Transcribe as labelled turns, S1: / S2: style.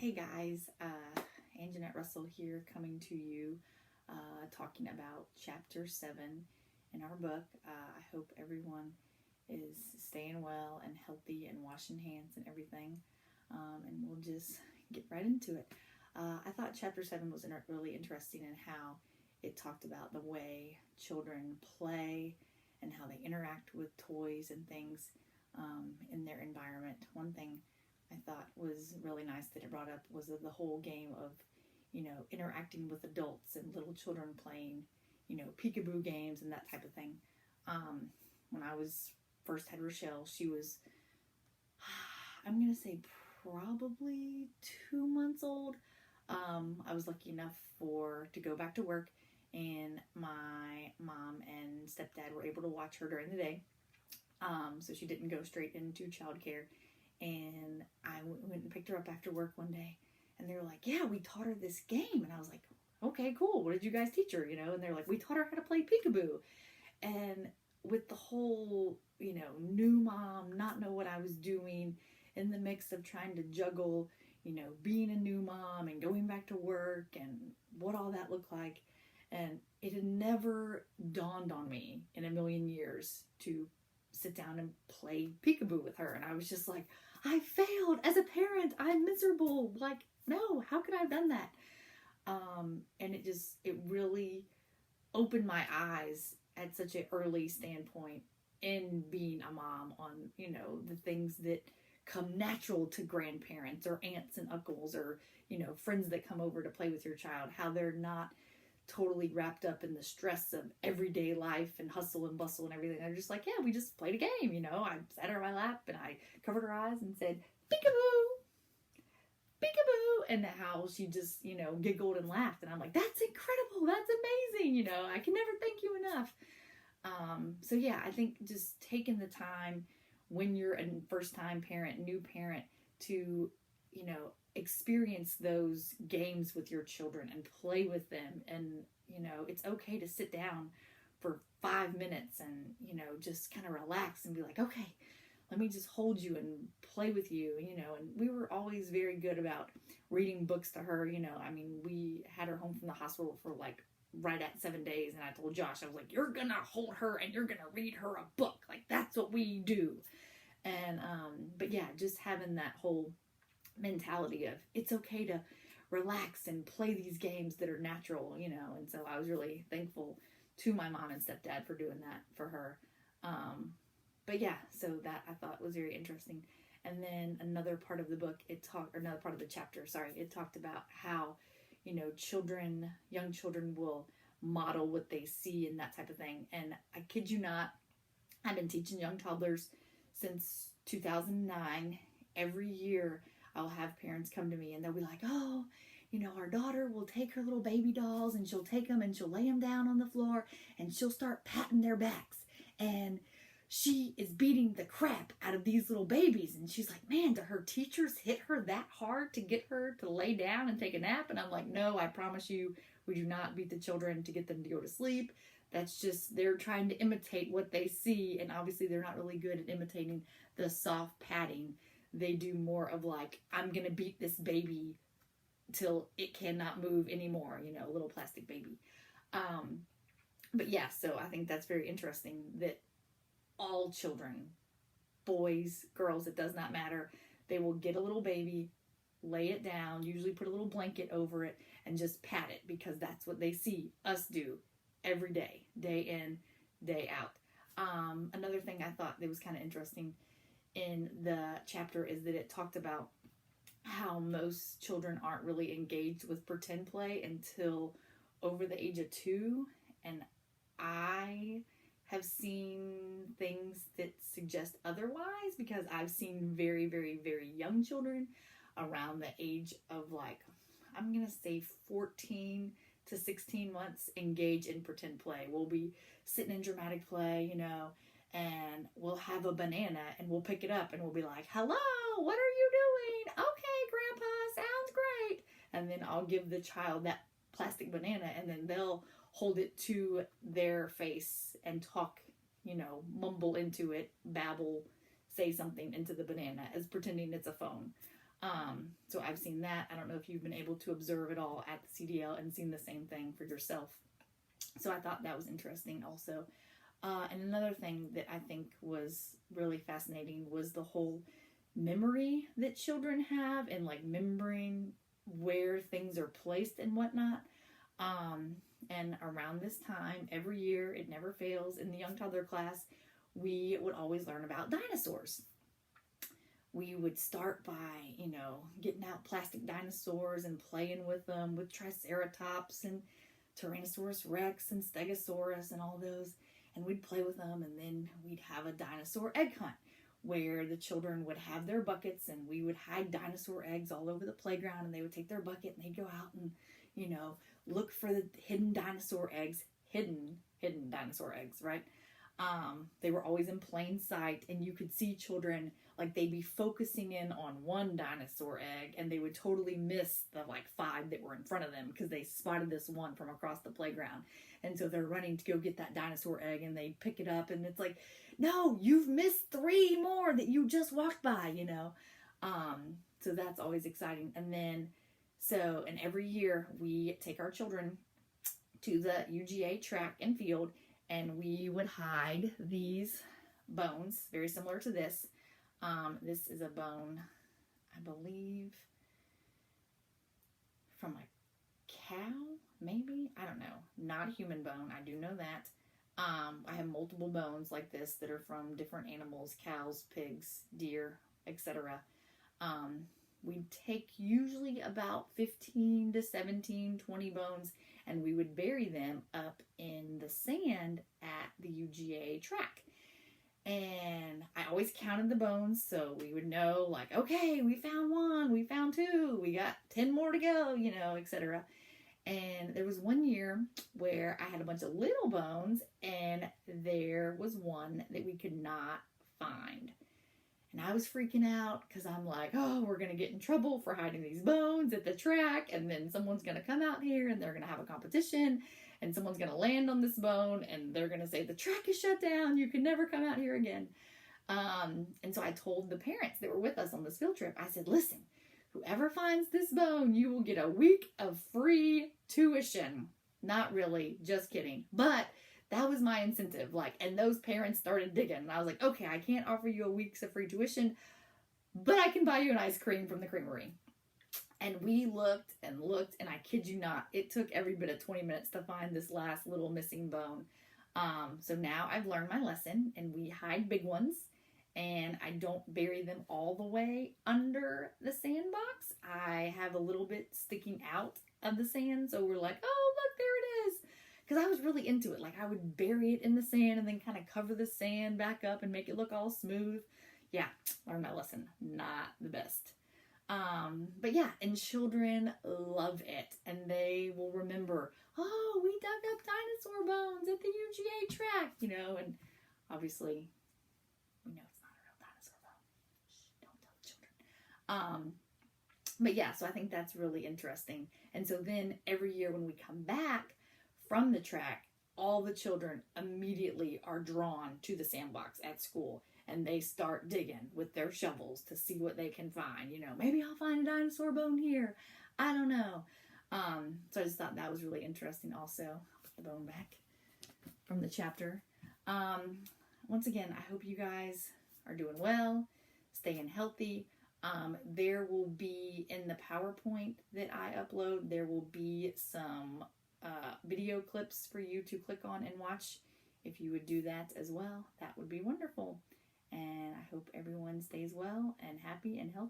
S1: Hey guys, Anjanette Russell here coming to you talking about chapter 7 in our book. I hope everyone is staying well and healthy and washing hands and everything. And we'll just get right into it. I thought chapter 7 was really interesting in how it talked about the way children play and how they interact with toys and things in their environment. One thing I thought was really nice that it brought up was the whole game of, interacting with adults and little children playing, peekaboo games and that type of thing. When I was first had Rochelle, she was, I'm going to say probably 2 months old. I was lucky enough to go back to work, and my mom and stepdad were able to watch her during the day. So she didn't go straight into childcare. And I went and picked her up after work one day, and they were like, yeah, we taught her this game. And I was like, okay, cool. What did you guys teach her? And they're like, we taught her how to play peekaboo. And with the whole, new mom, not know what I was doing, in the mix of trying to juggle, being a new mom and going back to work and what all that looked like. And it had never dawned on me in a million years to sit down and play peekaboo with her. And I was just like, I failed as a parent. I'm miserable. Like, no, how could I have done that? And it really opened my eyes at such an early standpoint in being a mom on, the things that come natural to grandparents or aunts and uncles or, friends that come over to play with your child, how they're not totally wrapped up in the stress of everyday life and hustle and bustle and everything. They're just like, yeah, we just played a game, I sat her on my lap and I covered her eyes and said, peekaboo, peekaboo, and how she just, giggled and laughed. And I'm like, that's incredible. That's amazing. I can never thank you enough. So yeah, I think just taking the time when you're a first time parent, new parent, to, experience those games with your children and play with them. And, it's okay to sit down for 5 minutes and, just kind of relax and be like, okay, let me just hold you and play with you, and we were always very good about reading books to her. We had her home from the hospital for like right at 7 days. And I told Josh, I was like, you're going to hold her and you're going to read her a book. Like, that's what we do. And, but yeah, just having that whole mentality of it's okay to relax and play these games that are natural, and so I was really thankful to my mom and stepdad for doing that for her. But yeah, so that I thought was very interesting. And then another part of the book, another part of the chapter, it talked about how, young children will model what they see and that type of thing. And I kid you not, I've been teaching young toddlers since 2009. Every year I'll have parents come to me and they'll be like, oh, our daughter will take her little baby dolls and she'll take them and she'll lay them down on the floor and she'll start patting their backs. And she is beating the crap out of these little babies. And she's like, man, do her teachers hit her that hard to get her to lay down and take a nap? And I'm like, no, I promise you, we do not beat the children to get them to go to sleep. That's just, they're trying to imitate what they see. And obviously they're not really good at imitating the soft patting. They do more of like, I'm going to beat this baby till it cannot move anymore, a little plastic baby. But yeah, so I think that's very interesting that all children, boys, girls, it does not matter. They will get a little baby, lay it down, usually put a little blanket over it, and just pat it because that's what they see us do every day, day in, day out. Another thing I thought that was kind of interesting in the chapter is that it talked about how most children aren't really engaged with pretend play until over the age of 2. And I have seen things that suggest otherwise because I've seen very, very, very young children around the age of like, I'm going to say 14 to 16 months engage in pretend play. We'll be sitting in dramatic play, and we'll have a banana and we'll pick it up and we'll be like, hello, what are you doing? Okay, Grandpa, sounds great. And then I'll give the child that plastic banana and then they'll hold it to their face and talk, mumble into it, babble, say something into the banana as pretending it's a phone. So I've seen that. I don't know if you've been able to observe it all at the CDL and seen the same thing for yourself. So I thought that was interesting also. And another thing that I think was really fascinating was the whole memory that children have, and like remembering where things are placed and whatnot. And around this time, every year, it never fails, in the young toddler class, we would always learn about dinosaurs. We would start by, getting out plastic dinosaurs and playing with them, with Triceratops and Tyrannosaurus Rex and Stegosaurus and all those. And we'd play with them, and then we'd have a dinosaur egg hunt where the children would have their buckets, and we would hide dinosaur eggs all over the playground, and they would take their bucket and they'd go out and, look for the hidden dinosaur eggs, hidden dinosaur eggs, right? They were always in plain sight, and you could see children, like, they'd be focusing in on one dinosaur egg, and they would totally miss the 5 that were in front of them because they spotted this one from across the playground. And so they're running to go get that dinosaur egg, and they pick it up, and it's like, no, you've missed 3 more that you just walked by, So that's always exciting. And then, and every year we take our children to the UGA track and field, and we would hide these bones, very similar to this. This is a bone, I believe, from a cow, maybe? I don't know. Not a human bone. I do know that. I have multiple bones like this that are from different animals, cows, pigs, deer, etc. We'd take usually about 15 to 17, 20 bones, and we would bury them up in the sand at the UGA track. And I always counted the bones, so we would know, okay, we found 1, we found 2, we got 10 more to go, etc. And there was one year where I had a bunch of little bones, and there was one that we could not find. And I was freaking out because I'm like, oh, we're going to get in trouble for hiding these bones at the track, and then someone's going to come out here and they're going to have a competition, and someone's going to land on this bone, and they're going to say, the track is shut down, you can never come out here again. And so I told the parents that were with us on this field trip, I said, listen, whoever finds this bone, you will get a week of free tuition. Not really, just kidding. But that was my incentive. And those parents started digging. And I was like, okay, I can't offer you a week's of free tuition, but I can buy you an ice cream from the creamery. And we looked, and I kid you not, it took every bit of 20 minutes to find this last little missing bone. So now I've learned my lesson, and we hide big ones, and I don't bury them all the way under the sandbox. I have a little bit sticking out of the sand, so we're like, oh, look, there it is. Because I was really into it. I would bury it in the sand and then kind of cover the sand back up and make it look all smooth. Yeah, learned my lesson. Not the best. But yeah, and children love it, and they will remember, oh, we dug up dinosaur bones at the UGA track, and obviously, we know it's not a real dinosaur bone. Shh, don't tell the children. But yeah, so I think that's really interesting. And so then every year when we come back from the track, all the children immediately are drawn to the sandbox at school, and they start digging with their shovels to see what they can find. Maybe I'll find a dinosaur bone here. I don't know. So I just thought that was really interesting also. I'll put the bone back from the chapter. Once again, I hope you guys are doing well, staying healthy. There will be, in the PowerPoint that I upload, there will be some video clips for you to click on and watch. If you would do that as well, that would be wonderful. And I hope everyone stays well and happy and healthy.